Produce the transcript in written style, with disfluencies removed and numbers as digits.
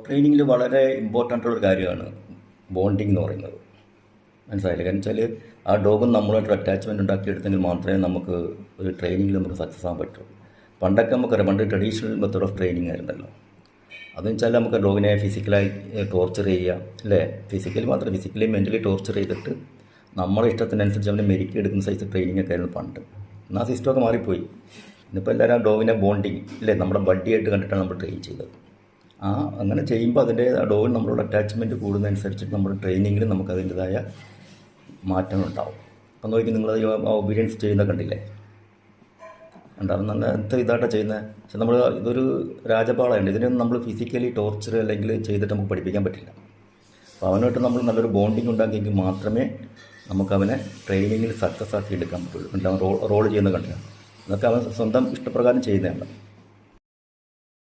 ട്രെയിനിങ്ങിൽ വളരെ ഇമ്പോർട്ടൻ്റ് ഉള്ളൊരു കാര്യമാണ് ബോണ്ടിങ് എന്ന് പറയുന്നത്. മനസ്സിലായില്ല? കാരണം വെച്ചാൽ ആ ഡോഗും നമ്മളുമായിട്ട് അറ്റാച്ച്മെൻറ്റ് ഉണ്ടാക്കിയെടുത്തെങ്കിൽ മാത്രമേ നമുക്ക് ഒരു ട്രെയിനിങ്ങിൽ നമുക്ക് സക്സസ് ആകാൻ പറ്റൂ. പണ്ടൊക്കെ നമുക്കറിയാം, പണ്ട് ട്രഡീഷണൽ മെത്തേഡ് ഓഫ് ട്രെയിനിങ് ആയിരുന്നല്ലോ. അതെന്ന് വെച്ചാൽ നമുക്ക് ഡോഗിനെ ഫിസിക്കലായി ടോർച്ചർ ചെയ്യുക, അല്ലേ? ഫിസിക്കലി മാത്രം, ഫിസിക്കലി മെൻ്റലി ടോർച്ചർ ചെയ്തിട്ട് നമ്മുടെ ഇഷ്ടത്തിനനുസരിച്ച് അവനെ മെരുക്കി എടുക്കുന്ന സൈസ് ട്രെയിനിങ് ഒക്കെ ആയിരുന്നു പണ്ട്. എന്നാൽ സിസ്റ്റമൊക്കെ മാറിപ്പോയി. ഇന്നിപ്പോൾ എല്ലാവരും ഡോഗിനെ ബോണ്ടിങ്, അല്ലേ, നമ്മുടെ ബഡ്ഡിയായിട്ട് കണ്ടിട്ടാണ് നമ്മൾ ട്രെയിൻ ചെയ്തത്. അങ്ങനെ ചെയ്യുമ്പോൾ അതിൻ്റെ ആ ഡോഗിന് നമ്മളോട് അറ്റാച്ച്മെൻറ്റ് കൂടുന്നതനുസരിച്ചിട്ട് നമ്മുടെ ട്രെയിനിങ്ങിൽ നമുക്ക് അതിൻ്റെതായ മാറ്റങ്ങളുണ്ടാവും. അപ്പം നോക്കി നിങ്ങൾ ഒബീഡിയൻസ് ചെയ്യുന്ന കണ്ടില്ലേ, ഉണ്ടാവും. നല്ല എന്ത് ഇതായിട്ടാണ് ചെയ്യുന്നത്. പക്ഷെ നമ്മൾ ഇതൊരു രാജപാളയുണ്ട്, ഇതിനൊന്നും നമ്മൾ ഫിസിക്കലി ടോർച്ചർ അല്ലെങ്കിൽ ചെയ്തിട്ട് നമുക്ക് പഠിപ്പിക്കാൻ പറ്റില്ല. അപ്പോൾ അവനായിട്ട് നമ്മൾ നല്ലൊരു ബോണ്ടിങ് ഉണ്ടാക്കിയെങ്കിൽ മാത്രമേ നമുക്കവനെ ട്രെയിനിങ്ങിൽ സക്സസ് ആക്കി എടുക്കാൻ പറ്റുള്ളൂ. റോൾ ചെയ്യുന്ന കണ്ടില്ല, അതൊക്കെ അവൻ സ്വന്തം ഇഷ്ടപ്രകാരം ചെയ്യുന്നതാണ്.